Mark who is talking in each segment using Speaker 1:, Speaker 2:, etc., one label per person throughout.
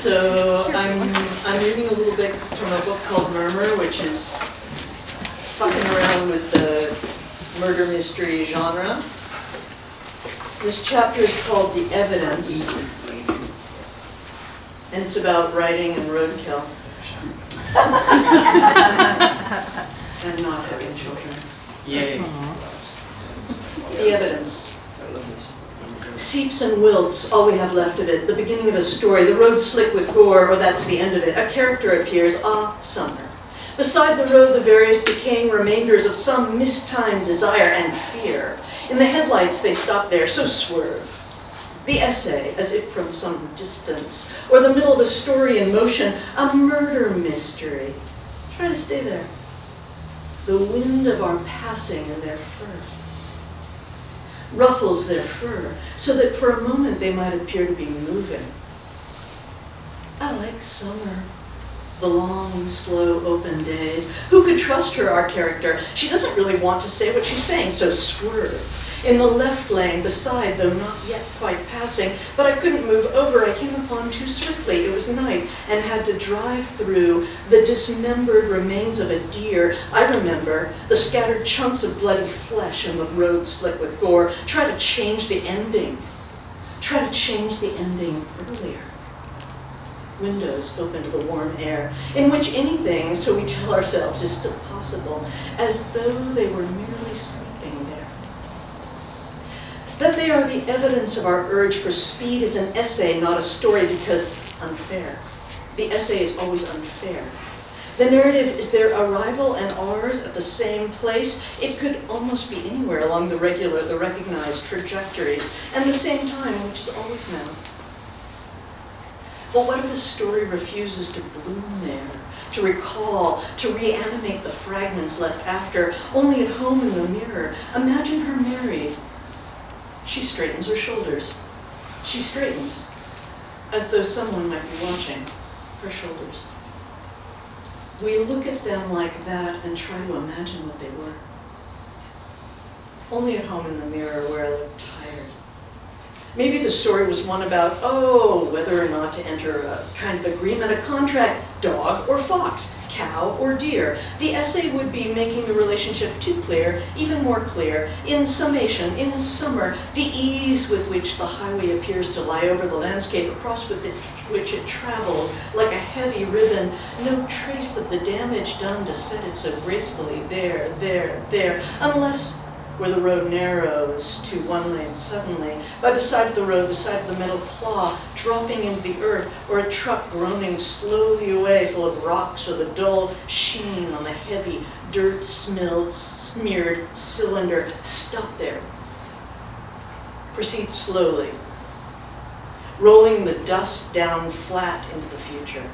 Speaker 1: So I'm reading a little bit from a book called Murmur, which is fucking around with the murder mystery genre. This chapter is called The Evidence, and it's about writing and roadkill. And not having children.
Speaker 2: Yay.
Speaker 1: The Evidence. Seeps and wilts, all we have left of it, the beginning of a story, the road slick with gore, or that's the end of it. A character appears, summer. Beside the road, the various decaying remainders of some mistimed desire and fear. In the headlights, they stop there, so swerve. The essay, as if from some distance, or the middle of a story in motion, a murder mystery. Try to stay there. The wind of our passing in their fur ruffles their fur, so that for a moment they might appear to be moving. I like summer. The long, slow, open days. Who could trust her, our character? She doesn't really want to say what she's saying, so swerve. In the left lane, beside, though not yet quite passing, but I couldn't move over. I came upon too swiftly. It was night, and had to drive through the dismembered remains of a deer. I remember the scattered chunks of bloody flesh and the road slick with gore. Try to change the ending. Try to change the ending earlier. Windows open to the warm air, in which anything, so we tell ourselves, is still possible, as though they were merely sleeping there. That they are the evidence of our urge for speed is an essay, not a story, because unfair. The essay is always unfair. The narrative is their arrival and ours at the same place. It could almost be anywhere along the recognized trajectories, and the same time, which is always now. But what if a story refuses to bloom there, to recall, to reanimate the fragments left after, only at home in the mirror? Imagine her married. She straightens her shoulders. She straightens, as though someone might be watching her shoulders. We look at them like that and try to imagine what they were. Only at home in the mirror where I look tired. Maybe the story was one about, whether or not to enter a kind of agreement, a contract, dog or fox, cow or deer. The essay would be making the relationship too clear, even more clear. In summation, in summer, the ease with which the highway appears to lie over the landscape across which it travels like a heavy ribbon, no trace of the damage done to set it so gracefully there, unless where the road narrows to one lane suddenly, by the side of the road, the side of the metal claw dropping into the earth, or a truck groaning slowly away full of rocks, or the dull sheen on the heavy, dirt-smeared cylinder. Stop there. Proceed slowly, rolling the dust down flat into the future,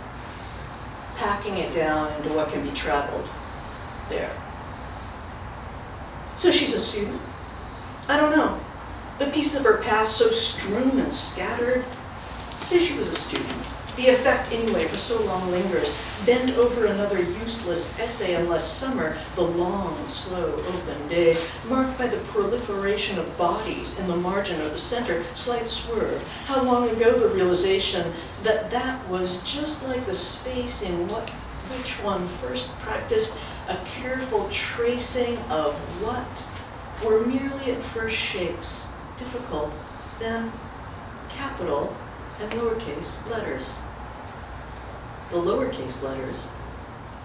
Speaker 1: packing it down into what can be traveled there. So she's a student? I don't know. The pieces of her past so strewn and scattered. Say she was a student. The effect, anyway, for so long lingers. Bend over another useless essay unless summer, the long, slow, open days, marked by the proliferation of bodies in the margin or the center, slight swerve. How long ago the realization that that was just like the space in which one first practiced a careful tracing of what were merely at first shapes, difficult, then capital and lowercase letters. The lowercase letters,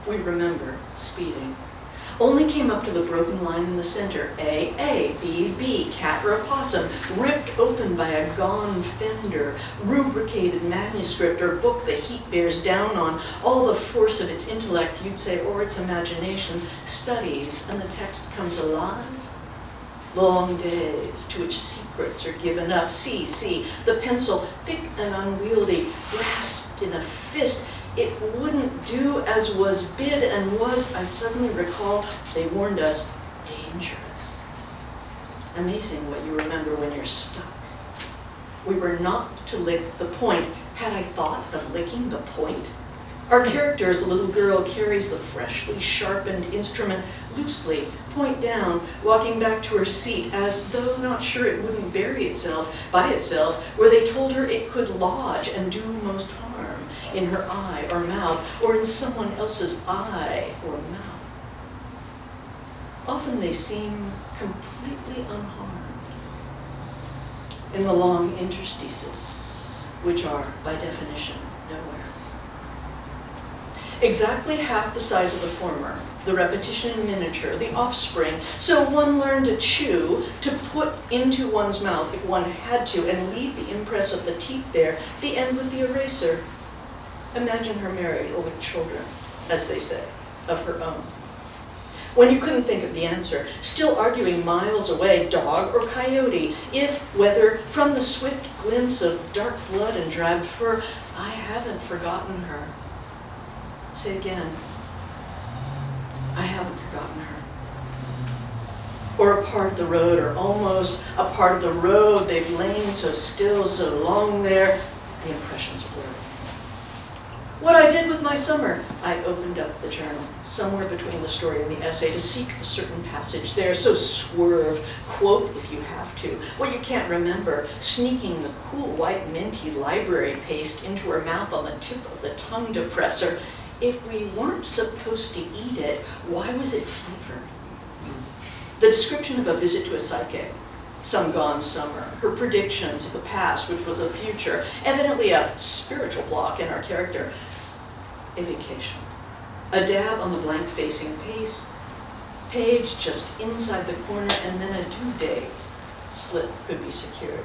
Speaker 1: we remember speeding, only came up to the broken line in the center, A, B, B, cat or opossum, ripped open by a gone fender, rubricated manuscript or book the heat bears down on, all the force of its intellect, you'd say, or its imagination, studies, and the text comes alive. Long days to which secrets are given up. See, the pencil, thick and unwieldy, grasped in a fist. It wouldn't do as was bid and was, I suddenly recall, they warned us, dangerous. Amazing what you remember when you're stuck. We were not to lick the point. Had I thought of licking the point? Our character as a little girl carries the freshly sharpened instrument loosely, point down, walking back to her seat, as though not sure it wouldn't bury itself by itself, where they told her it could lodge and do most harm. in her eye or mouth, or in someone else's eye or mouth. Often they seem completely unharmed in the long interstices, which are, by definition, nowhere. Exactly half the size of the former, the repetition in miniature, the offspring, so one learned to chew, to put into one's mouth if one had to, and leave the impress of the teeth there, the end with the eraser. Imagine her married or with children, as they say, of her own. When you couldn't think of the answer, still arguing miles away, dog or coyote, if, whether, from the swift glimpse of dark blood and drab fur, I haven't forgotten her. Say again, I haven't forgotten her. Or a part of the road, or almost a part of the road, they've lain so still, so long there, the impression's blurred. What I did with my summer, I opened up the journal, somewhere between the story and the essay, to seek a certain passage there, so swerve, quote if you have to, what you can't remember, sneaking the cool white minty library paste into her mouth on the tip of the tongue depressor. If we weren't supposed to eat it, why was it flavored? The description of a visit to a psychic, some gone summer, her predictions of the past, which was the future, evidently a spiritual block in our character, a vacation. A dab on the blank-facing page just inside the corner, and then a due date slip could be secured.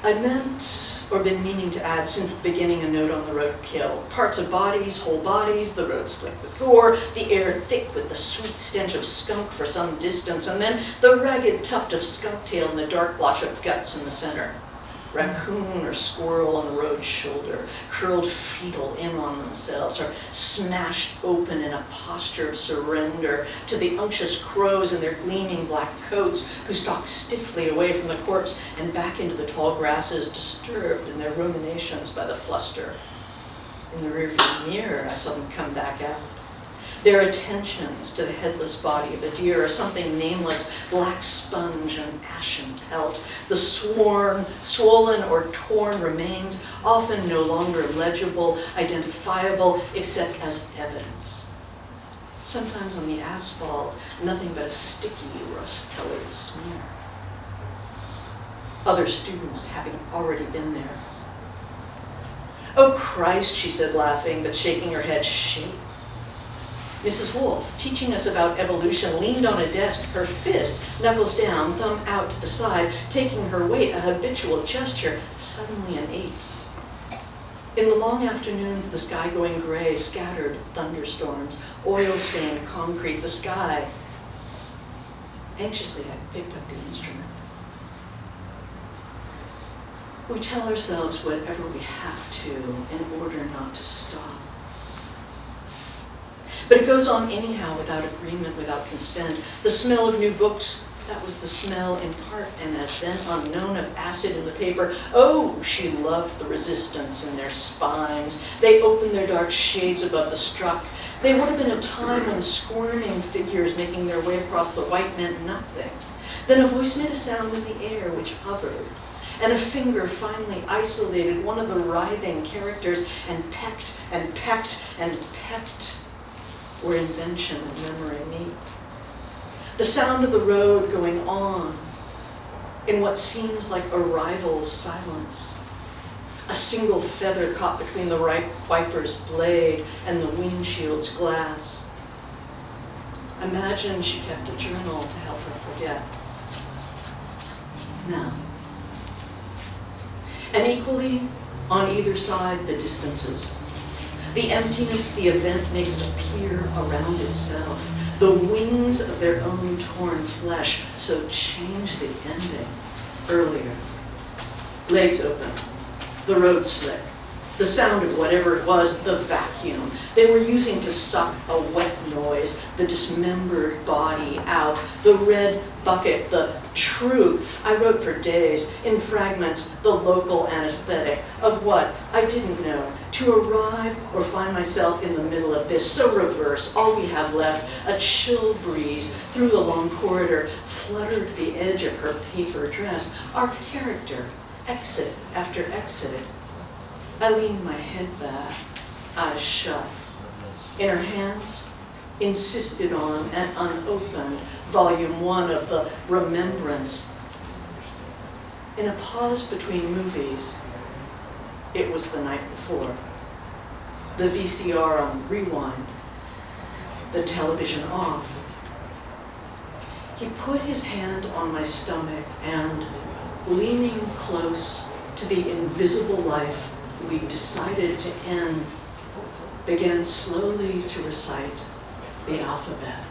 Speaker 1: I'd meant, or been meaning to add since the beginning, a note on the roadkill. Parts of bodies, whole bodies, the road slick with gore, the air thick with the sweet stench of skunk for some distance, and then the ragged tuft of skunk tail and the dark blotch of guts in the center. Raccoon or squirrel on the road shoulder, curled fetal in on themselves, or smashed open in a posture of surrender to the unctuous crows in their gleaming black coats, who stalk stiffly away from the corpse and back into the tall grasses, disturbed in their ruminations by the fluster. In the rearview mirror, I saw them come back out. Their attentions to the headless body of a deer, or something nameless, black sponge and ashen pelt, the swollen or torn remains, often no longer legible, identifiable, except as evidence. Sometimes on the asphalt, nothing but a sticky, rust-colored smear. Other students having already been there. Oh Christ, she said, laughing, but shaking her head, shake. Mrs. Wolfe, teaching us about evolution, leaned on a desk, her fist, knuckles down, thumb out to the side, taking her weight, a habitual gesture, suddenly an ape's. In the long afternoons, the sky going gray, scattered thunderstorms, oil-stained concrete, the sky. Anxiously, I picked up the instrument. We tell ourselves whatever we have to in order not to stop. But it goes on anyhow, without agreement, without consent. The smell of new books, that was the smell in part, and as then unknown, of acid in the paper. Oh, she loved the resistance in their spines. They opened their dark shades above the struck. They would have been a time when squirming figures making their way across the white meant nothing. Then a voice made a sound in the air which hovered, and a finger finally isolated one of the writhing characters and pecked and pecked and pecked, where invention and memory meet. The sound of the road going on in what seems like a rival's silence. A single feather caught between the right wiper's blade and the windshield's glass. Imagine she kept a journal to help her forget. Now. And equally, on either side, the distances. The emptiness the event makes appear around itself. The wings of their own torn flesh, so change the ending. Earlier, legs open, the road slick, the sound of whatever it was, the vacuum they were using to suck a wet noise, the dismembered body out, the red bucket, the truth. I wrote for days, in fragments, the local anesthetic of what I didn't know. To arrive or find myself in the middle of this, so reverse, all we have left, a chill breeze through the long corridor, fluttered the edge of her paper dress, our character, exit after exit. I leaned my head back, eyes shut. In her hands, insisted on and unopened, volume 1 of the Remembrance. In a pause between movies, it was the night before. The VCR on rewind, the television off. He put his hand on my stomach and, leaning close to the invisible life we decided to end, began slowly to recite the alphabet.